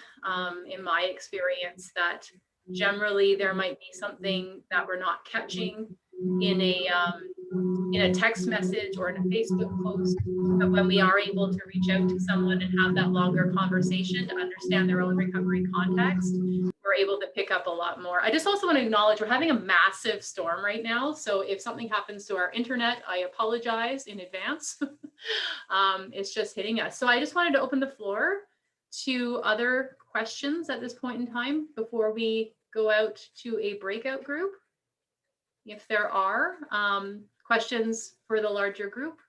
in my experience, that generally there might be something that we're not catching in a text message or in a Facebook post, but when we are able to reach out to someone and have that longer conversation to understand their own recovery context, we're able to pick up a lot more. I just also want to acknowledge we're having a massive storm right now, so if something happens to our internet, I apologize in advance. It's just hitting us. So I just wanted to open the floor to other questions at this point in time before we go out to a breakout group. If there are questions for the larger group,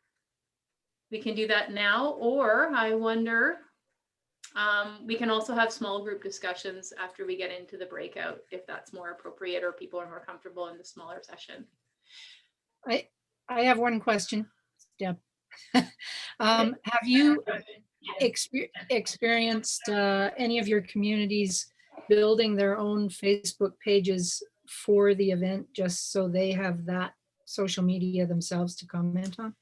we can do that now, or I wonder, we can also have small group discussions after we get into the breakout, if that's more appropriate or people are more comfortable in the smaller session. I have one question, Deb. Have you experienced any of your communities building their own Facebook pages for the event, just so they have that social media themselves to comment on?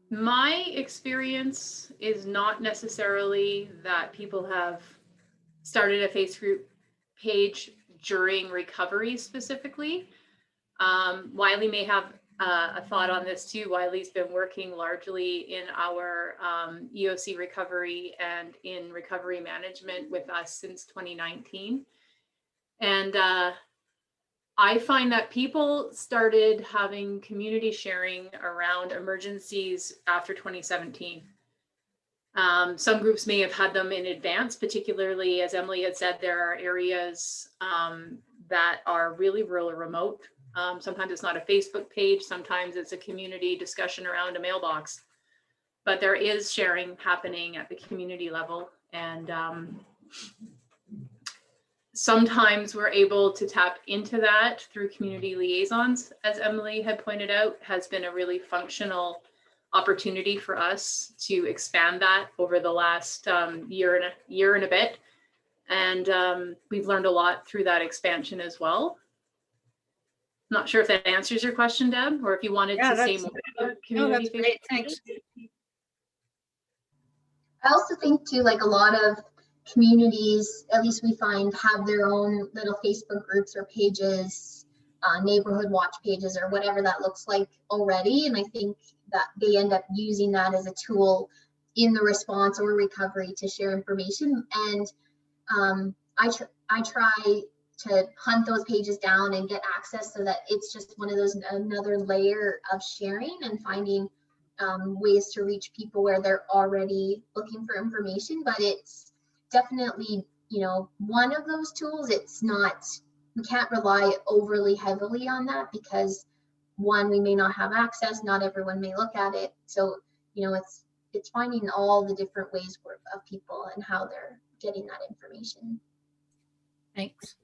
My experience is not necessarily that people have started a Facebook page during recovery specifically. Wiley may have a thought on this too. Wiley's been working largely in our EOC recovery and in recovery management with us since 2019. And I find that people started having community sharing around emergencies after 2017. Some groups may have had them in advance, particularly as Emily had said, there are areas that are really rural or remote. Sometimes it's not a Facebook page, sometimes it's a community discussion around a mailbox, but there is sharing happening at the community level. And sometimes we're able to tap into that through community liaisons, as Emily had pointed out, has been a really functional opportunity for us to expand that over the last year and a bit. And we've learned a lot through that expansion as well. Not sure if that answers your question, Deb, or if you wanted to say more about community. No, that's great, thanks. I also think too, like a lot of communities, at least we find, have their own little Facebook groups or pages, neighborhood watch pages or whatever that looks like already. And I think that they end up using that as a tool in the response or recovery to share information. And I try to hunt those pages down and get access so that it's just one of those, another layer of sharing and finding ways to reach people where they're already looking for information. But it's definitely, you know, one of those tools. It's not, we can't rely overly heavily on that because one, we may not have access, not everyone may look at it. So, you know, it's finding all the different ways of people and how they're getting that information. Thanks.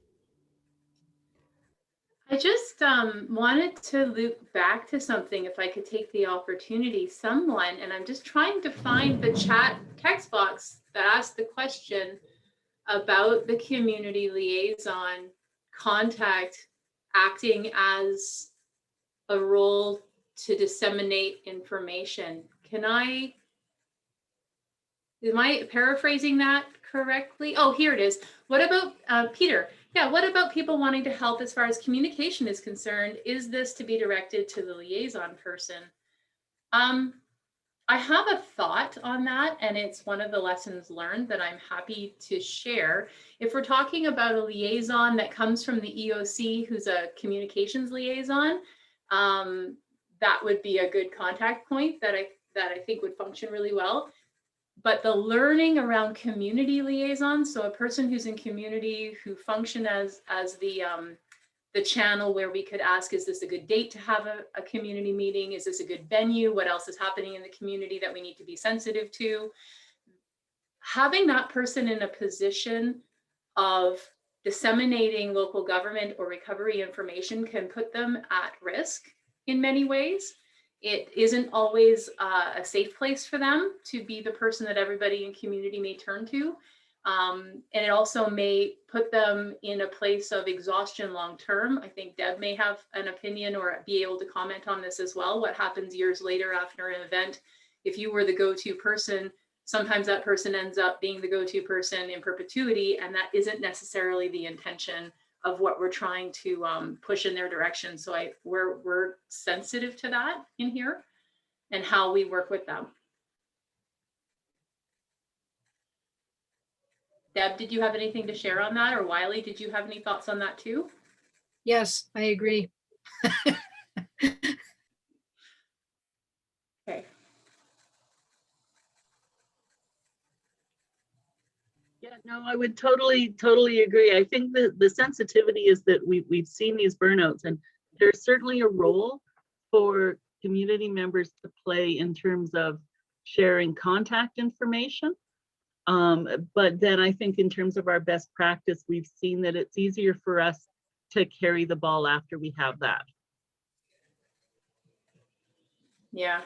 I just wanted to loop back to something, if I could take the opportunity. Someone, and I'm just trying to find the chat text box that asked the question about the community liaison contact acting as a role to disseminate information. Am I paraphrasing that correctly? Oh, here it is. What about Peter? Yeah, what about people wanting to help as far as communication is concerned? Is this to be directed to the liaison person? I have a thought on that, and it's one of the lessons learned that I'm happy to share. If we're talking about a liaison that comes from the EOC, who's a communications liaison, that would be a good contact point that I think would function really well. But the learning around community liaisons, so a person who's in community who function as the channel where we could ask, is this a good date to have a community meeting? Is this a good venue? What else is happening in the community that we need to be sensitive to? Having that person in a position of disseminating local government or recovery information can put them at risk in many ways. It isn't always a safe place for them to be the person that everybody in community may turn to. And it also may put them in a place of exhaustion long-term. I think Deb may have an opinion or be able to comment on this as well. What happens years later after an event, if you were the go-to person, sometimes that person ends up being the go-to person in perpetuity, and that isn't necessarily the intention of what we're trying to push in their direction. So we're sensitive to that in here and how we work with them. Deb, did you have anything to share on that? Or Wiley, did you have any thoughts on that too? Yes, I agree. Okay. Yeah, no, I would totally agree. I think that the sensitivity is that we've seen these burnouts, and there's certainly a role for community members to play in terms of sharing contact information. But then I think in terms of our best practice, we've seen that it's easier for us to carry the ball after we have that. Yeah.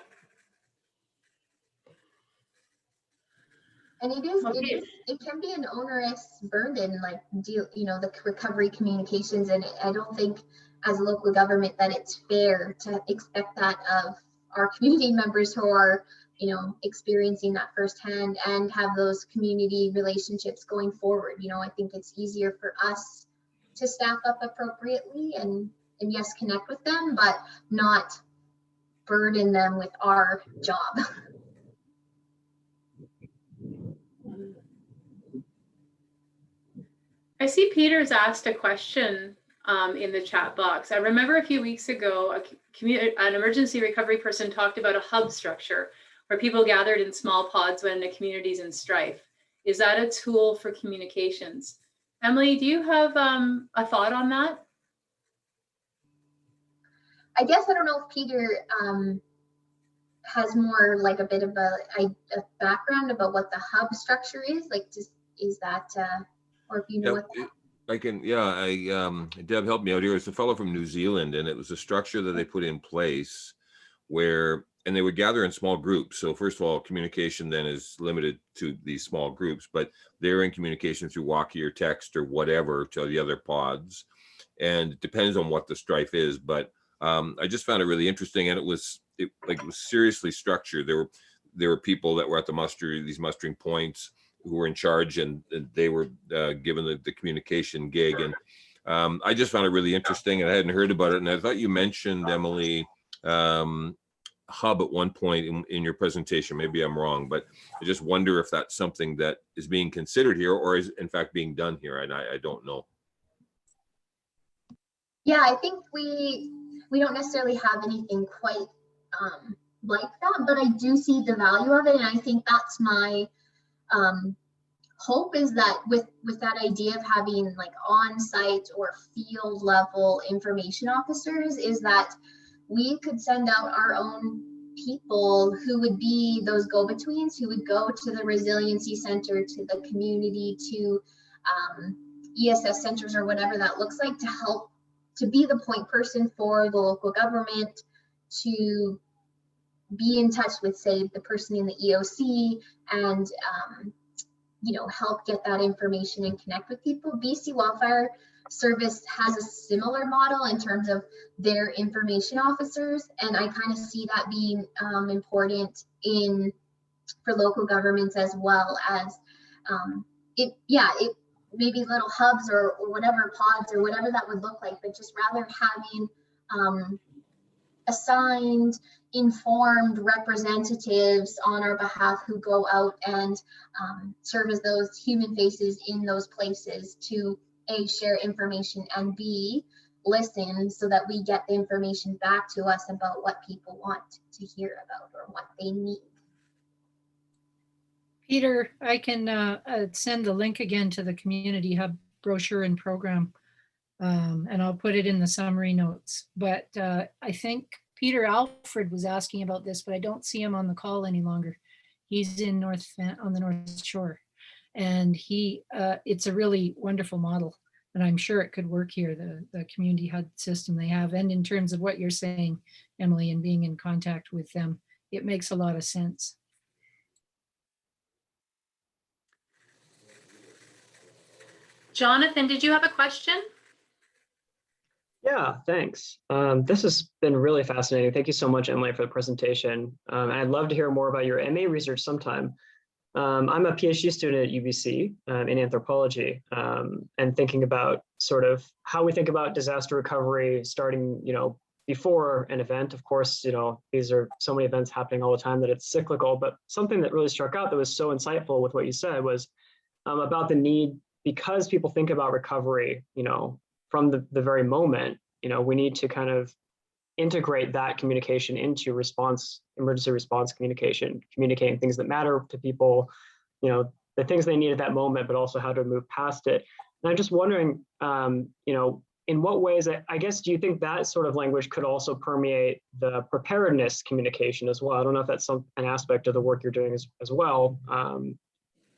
And it can be an onerous burden, like the recovery communications. And I don't think as a local government that it's fair to expect that of our community members who are, experiencing that firsthand and have those community relationships going forward. I think it's easier for us to staff up appropriately and yes, connect with them, but not burden them with our job. I see Peter's asked a question in the chat box. I remember a few weeks ago, an emergency recovery person talked about a hub structure where people gathered in small pods when a community's in strife. Is that a tool for communications? Emily, do you have a thought on that? I guess I don't know if Peter has more like a bit of a background about what the hub structure is. Like, is that, or if you know what that. I can, Deb helped me out here. It's a fellow from New Zealand, and it was a structure that they put in place where, and they would gather in small groups. So first of all, communication then is limited to these small groups, but they're in communication through walkie or text or whatever to the other pods. And it depends on what the strife is, but I just found it really interesting, and it was seriously structured. There were people that were at these mustering points who were in charge, and they were given the communication gig. And I just found it really interesting, and I hadn't heard about it. And I thought you mentioned, Emily, hub at one point in your presentation. Maybe I'm wrong, but I just wonder if that's something that is being considered here or is in fact being done here. And I don't know. Yeah, I think we don't necessarily have anything quite like that, but I do see the value of it. And I think that's my hope, is that with that idea of having like on-site or field level information officers, is that we could send out our own people who would be those go-betweens, who would go to the resiliency center, to the community, to ESS centers or whatever that looks like, to help to be the point person for the local government, to be in touch with, say, the person in the EOC, and help get that information and connect with people. BC Wildfire Service has a similar model in terms of their information officers, and I kind of see that being important for local governments, as well as it maybe little hubs or whatever pods or whatever that would look like, but just rather having assigned, informed representatives on our behalf who go out and serve as those human faces in those places to A, share information, and B, listen so that we get the information back to us about what people want to hear about or what they need. Peter, I can send the link again to the Community Hub brochure and program, and I'll put it in the summary notes. But I think Peter Alfred was asking about this, but I don't see him on the call any longer. He's in on the North Shore, and it's a really wonderful model. but I'm sure it could work here, the community HUD system they have. And in terms of what you're saying, Emily, and being in contact with them, it makes a lot of sense. Jonathan, did you have a question? Yeah, thanks. This has been really fascinating. Thank you so much, Emily, for the presentation. And I'd love to hear more about your MA research sometime. I'm a PhD student at UBC in anthropology, and thinking about sort of how we think about disaster recovery starting, before an event. Of course, these are so many events happening all the time that it's cyclical, but something that really struck out that was so insightful with what you said was about the need, because people think about recovery, from the very moment, we need to kind of integrate that communication into emergency response communication, communicating things that matter to people, the things they need at that moment, but also how to move past it. And I'm just wondering, in what ways, I guess, do you think that sort of language could also permeate the preparedness communication as well? I don't know if that's an aspect of the work you're doing as well,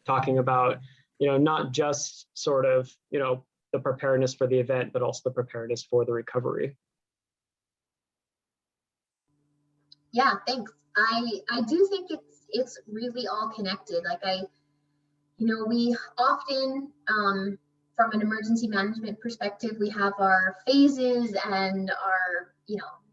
talking about, not just sort of, the preparedness for the event, but also the preparedness for the recovery. Yeah, thanks. I do think it's really all connected. Like we often, from an emergency management perspective, we have our phases and our,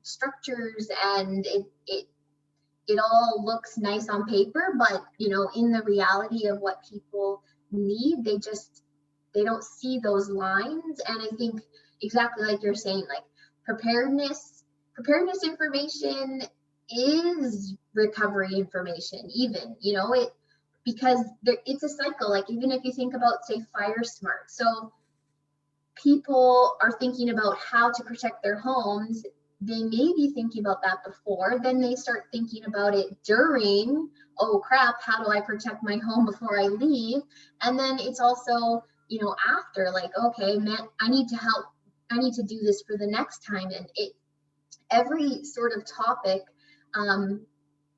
structures, and it all looks nice on paper, but, in the reality of what people need, they don't see those lines. And I think exactly like you're saying, like preparedness information is recovery information, even, because it's a cycle. Like even if you think about, say, Fire Smart, so people are thinking about how to protect their homes. They may be thinking about that before, then they start thinking about it during, oh crap, how do I protect my home before I leave? And then it's also, after, like, okay, man, I need to help, I need to do this for the next time. And every sort of topic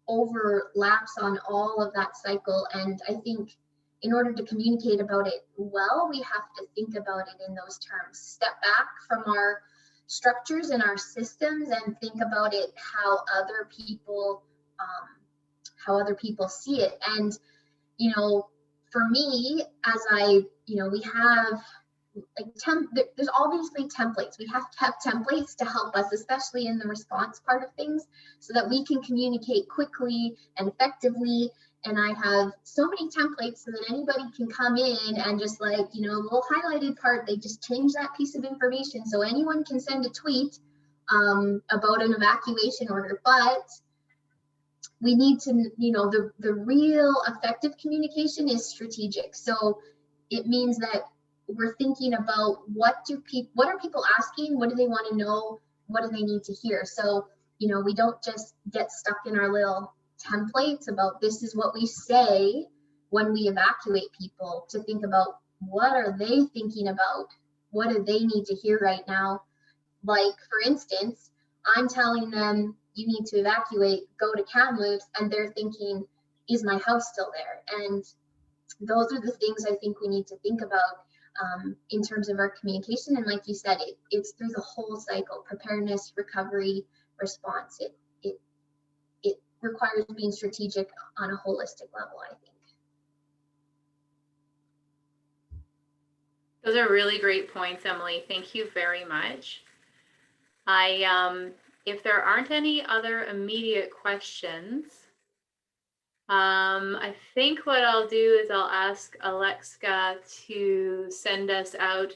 overlaps on all of that cycle. And I think in order to communicate about it well, we have to think about it in those terms, step back from our structures and our systems and think about it how other people see it. And for me, as we have there's obviously templates. We have to have templates to help us, especially in the response part of things, so that we can communicate quickly and effectively. And I have so many templates so that anybody can come in and just a little highlighted part, they just change that piece of information. So anyone can send a tweet about an evacuation order, but we need to, the real effective communication is strategic. So it means that we're thinking about what are people asking? What do they want to know? What do they need to hear? So, we don't just get stuck in our little templates about this is what we say when we evacuate people, to think about what are they thinking about? What do they need to hear right now? Like, for instance, I'm telling them you need to evacuate, go to Kamloops, and they're thinking, is my house still there? And those are the things I think we need to think about in terms of our communication. And like you said, it's through the whole cycle: preparedness, recovery, response. It requires being strategic on a holistic level, I think. Those are really great points, Emily. Thank you very much. If there aren't any other immediate questions, I think what I'll do is I'll ask Alexa to send us out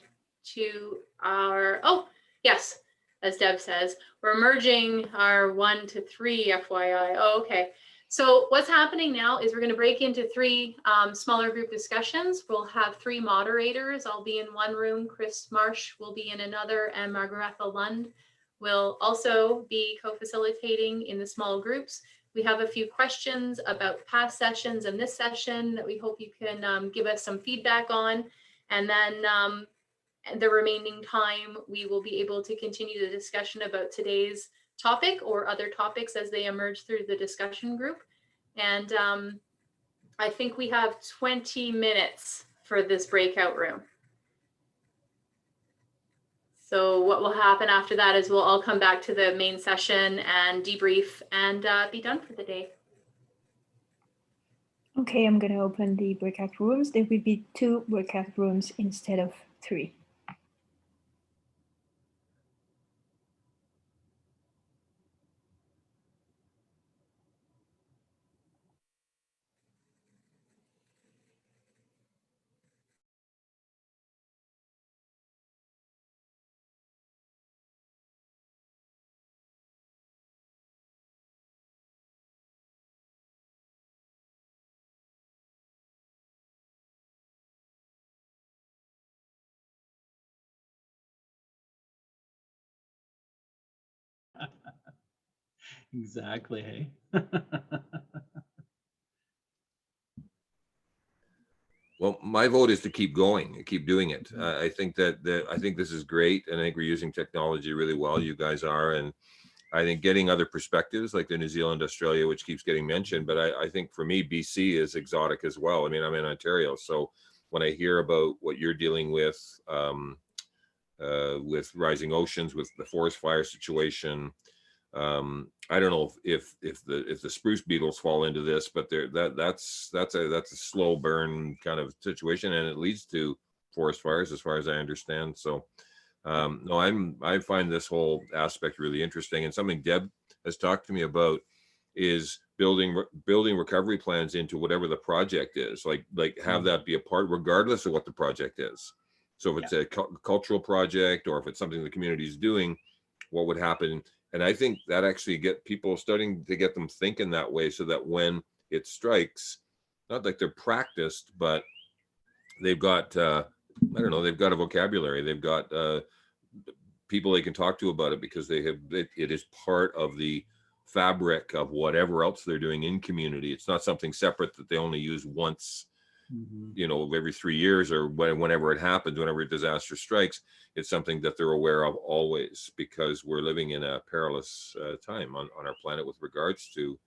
to our, oh, yes, as Deb says, we're merging our 1 to 3 FYI. Oh, okay. So what's happening now is we're going to break into 3 smaller group discussions. We'll have 3 moderators. I'll be in one room, Chris Marsh will be in another, and Margaretha Lund will also be co-facilitating in the small groups. We have a few questions about past sessions and this session that we hope you can give us some feedback on. And then the remaining time, we will be able to continue the discussion about today's topic or other topics as they emerge through the discussion group. And I think we have 20 minutes for this breakout room. So what will happen after that is we'll all come back to the main session and debrief and be done for the day. Okay, I'm gonna open the breakout rooms. There will be 2 breakout rooms instead of 3. Exactly, hey? Well, my vote is to keep going, keep doing it. I think I think this is great, and I think we're using technology really well. You guys are, and I think getting other perspectives like the New Zealand, Australia, which keeps getting mentioned. But I think for me, BC is exotic as well. I mean, I'm in Ontario, so when I hear about what you're dealing with rising oceans, with the forest fire situation, I don't know if the spruce beetles fall into this, but that's a slow burn kind of situation, and it leads to forest fires, as far as I understand. So no, I find this whole aspect really interesting, and something Deb has talked to me about is building recovery plans into whatever the project is. Like have that be a part, regardless of what the project is. So if it's a cultural project, or if it's something the community is doing, what would happen? And I think that actually starting to get them thinking that way, so that when it strikes, not like they're practiced, but they've got, I don't know, they've got a vocabulary, they've got people they can talk to about it, because it is part of the fabric of whatever else they're doing in community. It's not something separate that they only use once, you know, every 3 years, or whenever it happens, whenever a disaster strikes. It's something that they're aware of always, because we're living in a perilous time on our planet with regards to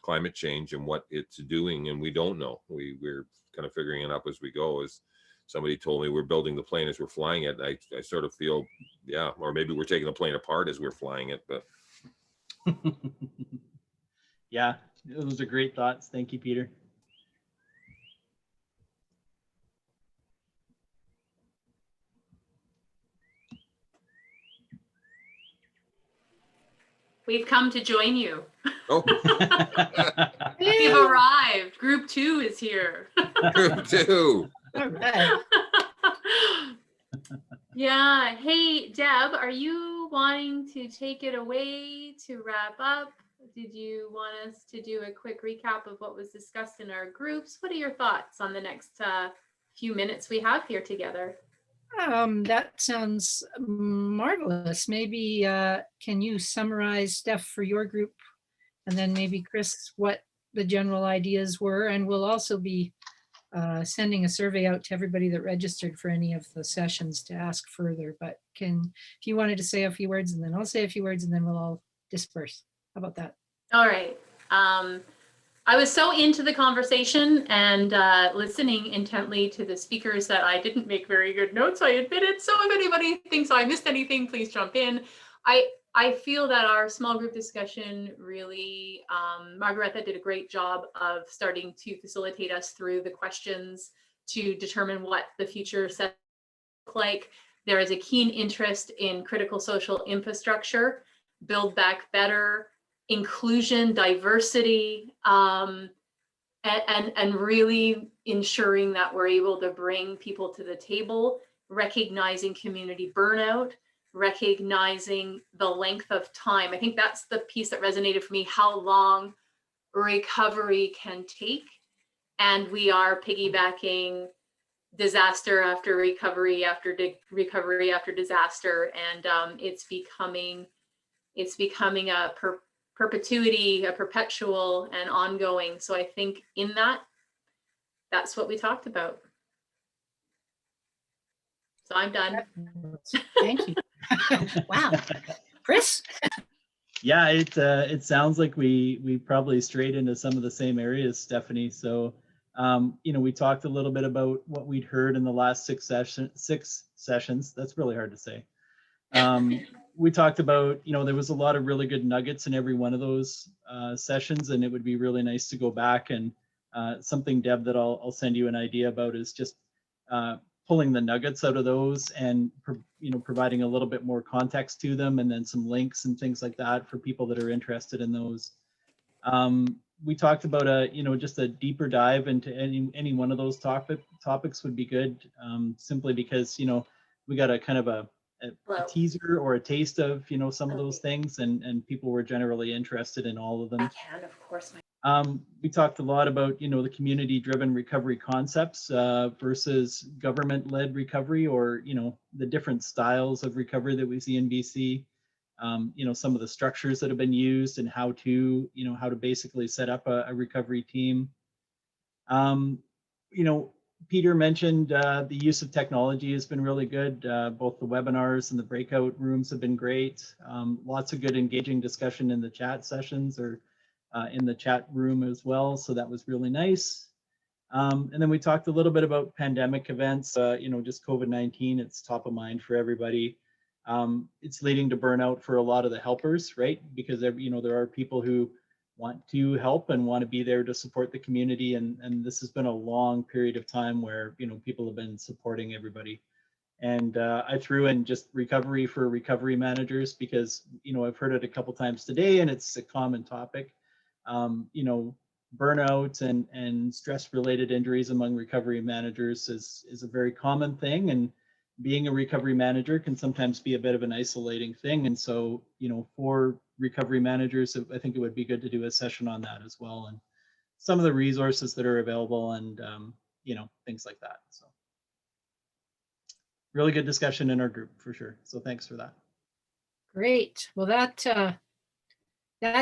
climate change and what it's doing, and we don't know. We're kind of figuring it out as we go. As somebody told me, we're building the plane as we're flying it. I sort of feel, yeah, or maybe we're taking the plane apart as we're flying it. But Yeah, those are great thoughts. Thank you, Peter. We've come to join you. oh, We've arrived. Group 2 is here. group 2. All right. Yeah. Hey, Deb, are you wanting to take it away to wrap up? Did you want us to do a quick recap of what was discussed in our groups? What are your thoughts on the next few minutes we have here together? That sounds marvelous. Maybe can you summarize, Steph, for your group, and then maybe Chris, what the general ideas were? And we'll also be sending a survey out to everybody that registered for any of the sessions to ask further. But if you wanted to say a few words, and then I'll say a few words, and then we'll all disperse. How about that? All right. I was so into the conversation and listening intently to the speakers that I didn't make very good notes, I admit it. So if anybody thinks I missed anything, please jump in. I feel that our small group discussion really, Margaretha did a great job of starting to facilitate us through the questions to determine what the future set look like. There is a keen interest in critical social infrastructure, build back better, inclusion, diversity, and really ensuring that we're able to bring people to the table, recognizing community burnout, recognizing the length of time. I think that's the piece that resonated for me, how long recovery can take. And we are piggybacking disaster after recovery after recovery after disaster. And it's becoming a perpetuity, a perpetual and ongoing. So I think in that's what we talked about. So I'm done. Thank you. Wow. Chris? Yeah, it sounds like we probably strayed into some of the same areas, Stephanie. So, you know, we talked a little bit about what we'd heard in the last six sessions. That's really hard to say. We talked about, there was a lot of really good nuggets in every one of those sessions, and it would be really nice to go back and something, Deb, that I'll send you an idea about is just pulling the nuggets out of those and providing a little bit more context to them, and then some links and things like that for people that are interested in those. We talked about just a deeper dive into any one of those topics would be good, simply because we got a kind of a teaser or a taste of some of those things, and people were generally interested in all of them. I can, of course. We talked a lot about the community-driven recovery concepts versus government-led recovery, or the different styles of recovery that we see in BC. Some of the structures that have been used and how to basically set up a recovery team. Peter mentioned the use of technology has been really good. Both the webinars and the breakout rooms have been great. Lots of good engaging discussion in the chat sessions or in the chat room as well. So that was really nice. And then we talked a little bit about pandemic events, just COVID-19. It's top of mind for everybody. It's leading to burnout for a lot of the helpers, right? Because there are people who want to help and want to be there to support the community, and this has been a long period of time where people have been supporting everybody. And I threw in just recovery for recovery managers because I've heard it a couple times today, and it's a common topic. Burnout and stress related injuries among recovery managers is a very common thing, and being a recovery manager can sometimes be a bit of an isolating thing. And so, for recovery managers, I think it would be good to do a session on that as well, and some of the resources that are available, and things like that. So really good discussion in our group for sure. So thanks for that. Great. Well, that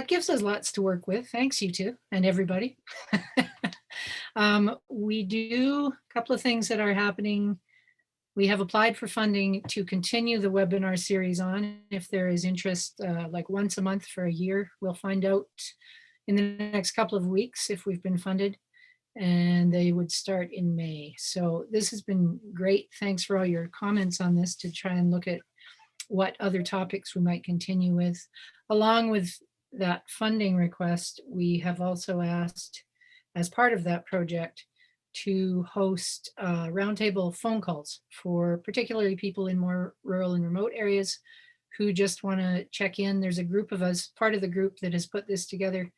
gives us lots to work with. Thanks, you two and everybody. We do a couple of things that are happening. We have applied for funding to continue the webinar series on. If there is interest, like once a month for a year, we'll find out in the next couple of weeks if we've been funded, and they would start in May. So this has been great. Thanks for all your comments on this to try and look at what other topics we might continue with. Along with that funding request, we have also asked, as part of that project, to host roundtable phone calls for particularly people in more rural and remote areas who just want to check in. There's a group of us, part of the group that has put this together,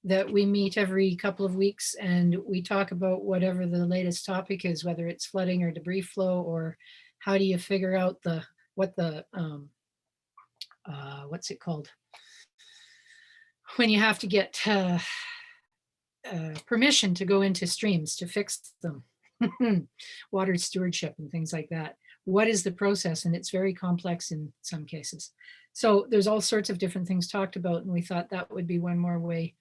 that we meet every couple of weeks and we talk about whatever the latest topic is, whether it's flooding or debris flow, or how do you figure out what's it called? When you have to get permission to go into streams to fix them, water stewardship and things like that. What is the process? And it's very complex in some cases. So there's all sorts of different things talked about, and we thought that would be one more way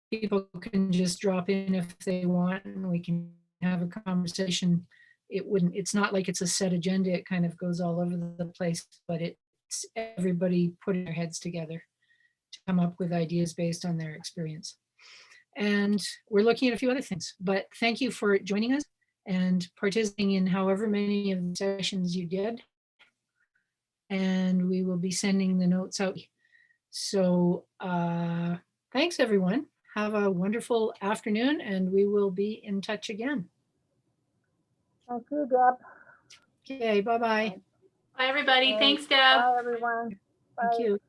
people can just drop in if they want, and we can have a conversation. It's not like it's a set agenda. It kind of goes all over the place, but it's everybody putting their heads together to come up with ideas based on their experience. And we're looking at a few other things, but thank you for joining us and participating in however many of the sessions you did. And we will be sending the notes out. So thanks everyone. Have a wonderful afternoon, and we will be in touch again. Thank you, Deb. Okay, bye-bye. Bye, everybody. Thanks, Deb. Bye, everyone. Bye. Thank you.